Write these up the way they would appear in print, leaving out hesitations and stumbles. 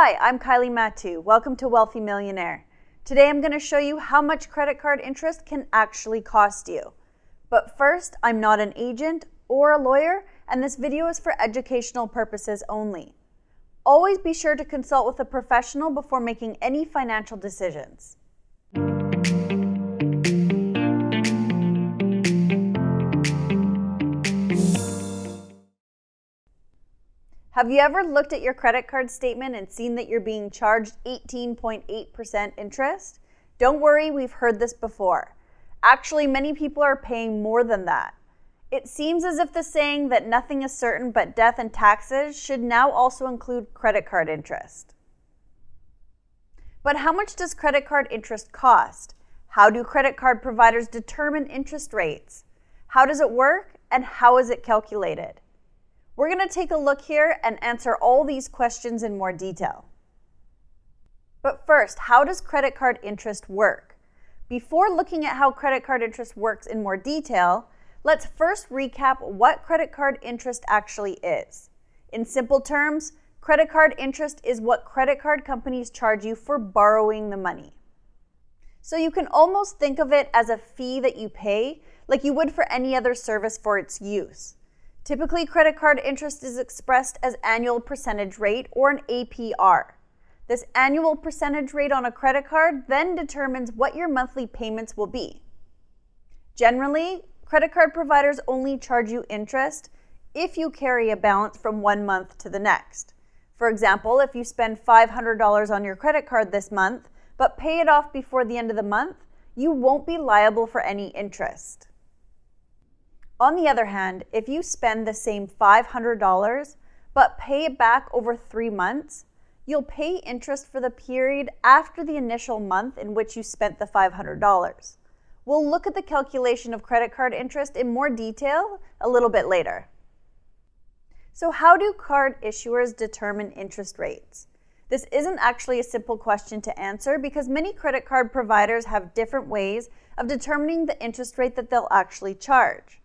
Hi, I'm Kylie Matu. Welcome to Wealthy Millionaire. Today I'm going to show you how much credit card interest can actually cost you. But first, I'm not an agent or a lawyer, and this video is for educational purposes only. Always be sure to consult with a professional before making any financial decisions. Have you ever looked at your credit card statement and seen that you're being charged 18.8% interest? Don't worry, we've heard this before. Actually, many people are paying more than that. It seems as if the saying that nothing is certain but death and taxes should now also include credit card interest. But how much does credit card interest cost? How do credit card providers determine interest rates? How does it work, and how is it calculated? We're going to take a look here and answer all these questions in more detail. But first, how does credit card interest work? Before looking at how credit card interest works in more detail, let's first recap what credit card interest actually is. In simple terms, credit card interest is what credit card companies charge you for borrowing the money. So you can almost think of it as a fee that you pay, like you would for any other service for its use. Typically, credit card interest is expressed as annual percentage rate, or an APR. This annual percentage rate on a credit card then determines what your monthly payments will be. Generally, credit card providers only charge you interest if you carry a balance from one month to the next. For example, if you spend $500 on your credit card this month, but pay it off before the end of the month, you won't be liable for any interest. On the other hand, if you spend the same $500 but pay it back over 3 months, you'll pay interest for the period after the initial month in which you spent the $500. We'll look at the calculation of credit card interest in more detail a little bit later. So how do card issuers determine interest rates? This isn't actually a simple question to answer because many credit card providers have different ways of determining the interest rate that they'll actually charge.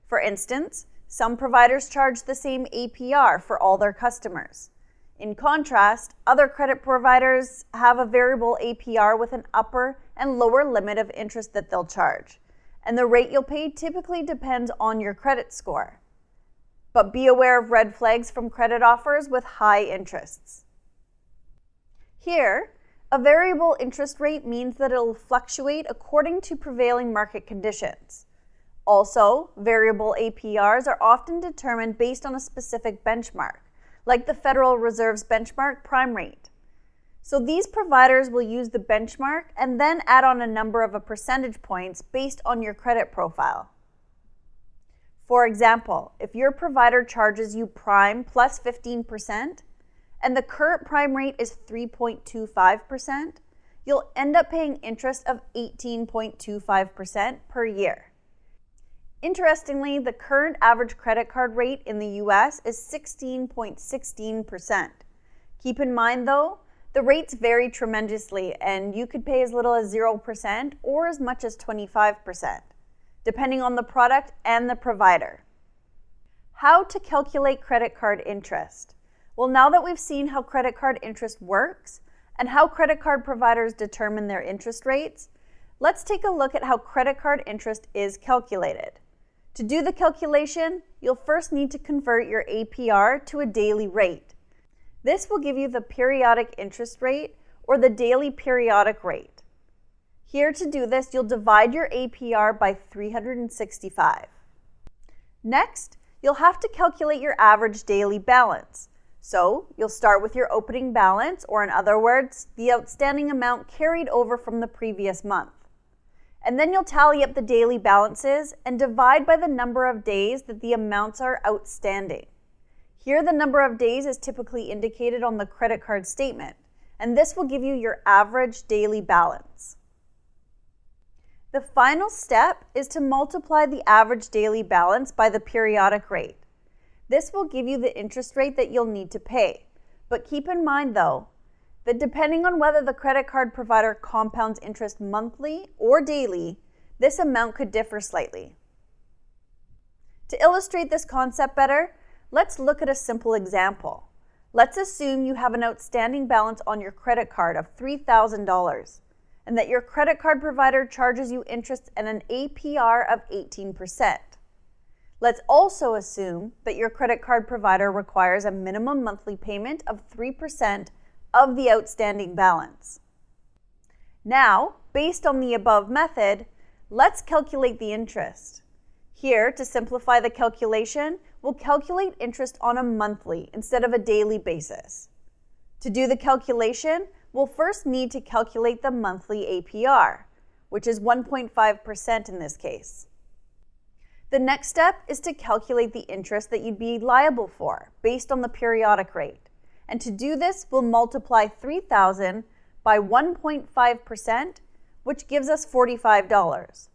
For instance, some providers charge the same APR for all their customers. In contrast, other credit providers have a variable APR with an upper and lower limit of interest that they'll charge, and the rate you'll pay typically depends on your credit score. But be aware of red flags from credit offers with high interests. Here, a variable interest rate means that it'll fluctuate according to prevailing market conditions. Also, variable APRs are often determined based on a specific benchmark, like the Federal Reserve's benchmark prime rate. So these providers will use the benchmark and then add on a number of percentage points based on your credit profile. For example, if your provider charges you prime plus 15% and the current prime rate is 3.25%, you'll end up paying interest of 18.25% per year. Interestingly, the current average credit card rate in the US is 16.16%. Keep in mind though, the rates vary tremendously and you could pay as little as 0% or as much as 25%, depending on the product and the provider. How to calculate credit card interest? Well, now that we've seen how credit card interest works and how credit card providers determine their interest rates, let's take a look at how credit card interest is calculated. To do the calculation, you'll first need to convert your APR to a daily rate. This will give you the periodic interest rate or the daily periodic rate. Here to do this, you'll divide your APR by 365. Next, you'll have to calculate your average daily balance. So you'll start with your opening balance, or in other words, the outstanding amount carried over from the previous month. And then you'll tally up the daily balances and divide by the number of days that the amounts are outstanding. Here, the number of days is typically indicated on the credit card statement, and this will give you your average daily balance. The final step is to multiply the average daily balance by the periodic rate. This will give you the interest rate that you'll need to pay. But keep in mind though, that depending on whether the credit card provider compounds interest monthly or daily, this amount could differ slightly. To illustrate this concept better, let's look at a simple example. Let's assume you have an outstanding balance on your credit card of $3,000 and that your credit card provider charges you interest at an APR of 18%. Let's also assume that your credit card provider requires a minimum monthly payment of 3% of the outstanding balance. Now, based on the above method, let's calculate the interest. Here, to simplify the calculation, we'll calculate interest on a monthly instead of a daily basis. To do the calculation, we'll first need to calculate the monthly APR, which is 1.5% in this case. The next step is to calculate the interest that you'd be liable for based on the periodic rate. And to do this, we'll multiply $3,000 by 1.5%, which gives us $45.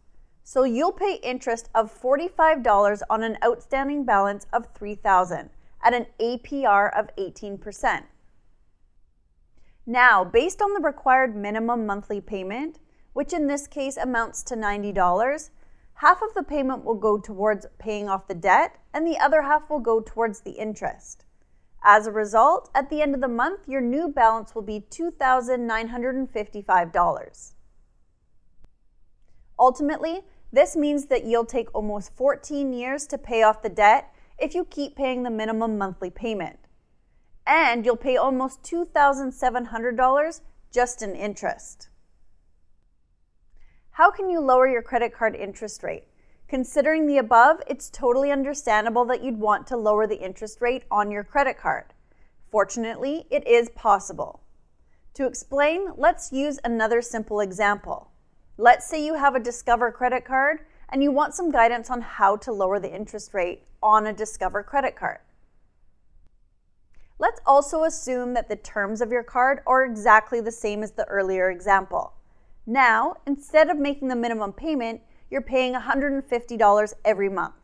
So you'll pay interest of $45 on an outstanding balance of $3,000 at an APR of 18%. Now, based on the required minimum monthly payment, which in this case amounts to $90, half of the payment will go towards paying off the debt and the other half will go towards the interest. As a result, at the end of the month, your new balance will be $2,955. Ultimately, this means that you'll take almost 14 years to pay off the debt if you keep paying the minimum monthly payment. And you'll pay almost $2,700 just in interest. How can you lower your credit card interest rate? Considering the above, it's totally understandable that you'd want to lower the interest rate on your credit card. Fortunately, it is possible. To explain, let's use another simple example. Let's say you have a Discover credit card and you want some guidance on how to lower the interest rate on a Discover credit card. Let's also assume that the terms of your card are exactly the same as the earlier example. Now, instead of making the minimum payment, you're paying $150 every month.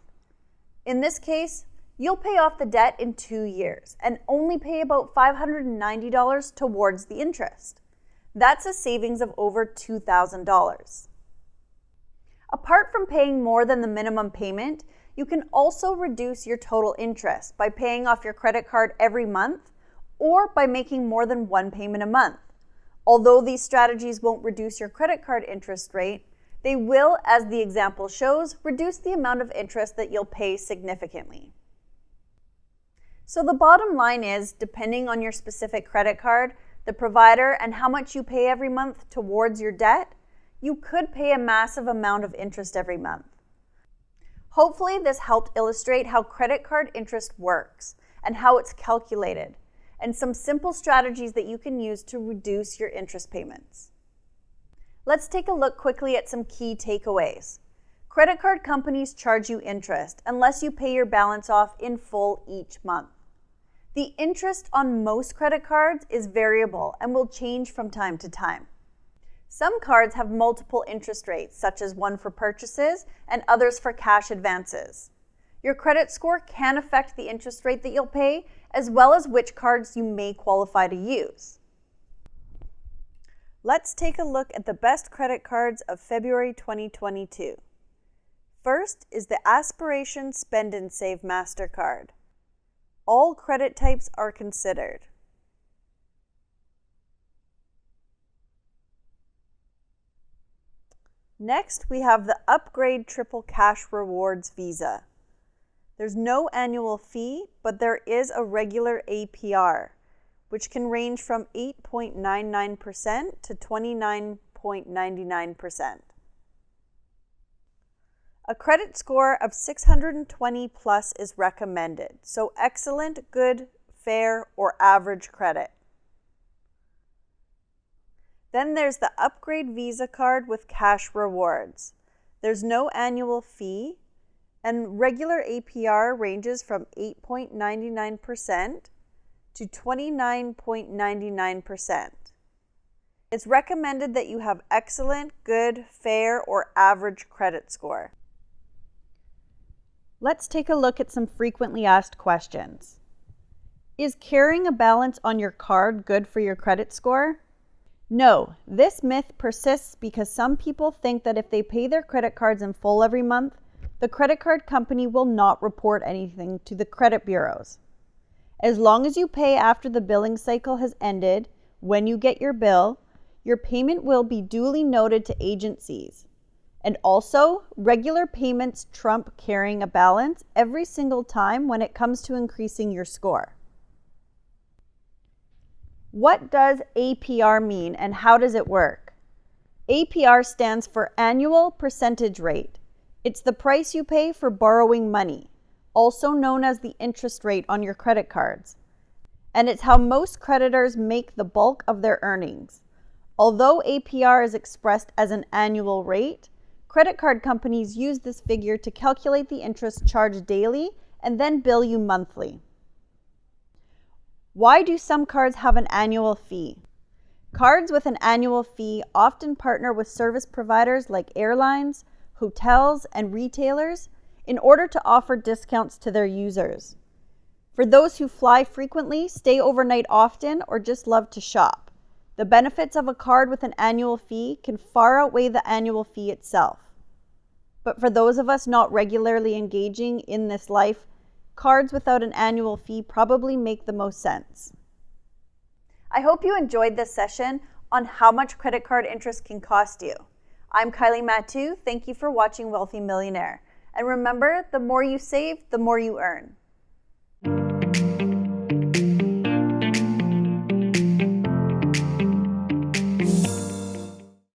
In this case, you'll pay off the debt in 2 years and only pay about $590 towards the interest. That's a savings of over $2,000. Apart from paying more than the minimum payment, you can also reduce your total interest by paying off your credit card every month or by making more than one payment a month. Although these strategies won't reduce your credit card interest rate, they will, as the example shows, reduce the amount of interest that you'll pay significantly. So the bottom line is, depending on your specific credit card, the provider, and how much you pay every month towards your debt, you could pay a massive amount of interest every month. Hopefully, this helped illustrate how credit card interest works and how it's calculated, and some simple strategies that you can use to reduce your interest payments. Let's take a look quickly at some key takeaways. Credit card companies charge you interest unless you pay your balance off in full each month. The interest on most credit cards is variable and will change from time to time. Some cards have multiple interest rates, such as one for purchases and others for cash advances. Your credit score can affect the interest rate that you'll pay, as well as which cards you may qualify to use. Let's take a look at the best credit cards of February 2022. First is the Aspiration Spend and Save MasterCard. All credit types are considered. Next, we have the Upgrade Triple Cash Rewards Visa. There's no annual fee, but there is a regular APR, which can range from 8.99% to 29.99%. A credit score of 620 plus is recommended, so excellent, good, fair, or average credit. Then there's the Upgrade Visa card with cash rewards. There's no annual fee, and regular APR ranges from 8.99% to 29.99%. It's recommended that you have excellent, good, fair, or average credit score. Let's take a look at some frequently asked questions. Is carrying a balance on your card good for your credit score? No, this myth persists because some people think that if they pay their credit cards in full every month, the credit card company will not report anything to the credit bureaus. As long as you pay after the billing cycle has ended, when you get your bill, your payment will be duly noted to agencies. And also, regular payments trump carrying a balance every single time when it comes to increasing your score. What does APR mean and how does it work? APR stands for Annual Percentage Rate. It's the price you pay for borrowing money, also known as the interest rate on your credit cards. And it's how most creditors make the bulk of their earnings. Although APR is expressed as an annual rate, credit card companies use this figure to calculate the interest charged daily and then bill you monthly. Why do some cards have an annual fee? Cards with an annual fee often partner with service providers like airlines, hotels, and retailers in order to offer discounts to their users. For those who fly frequently, stay overnight often, or just love to shop, the benefits of a card with an annual fee can far outweigh the annual fee itself. But for those of us not regularly engaging in this life, cards without an annual fee probably make the most sense. I hope you enjoyed this session on how much credit card interest can cost you. I'm Kylie Mattu. Thank you for watching Wealthy Millionaire. And remember, the more you save, the more you earn.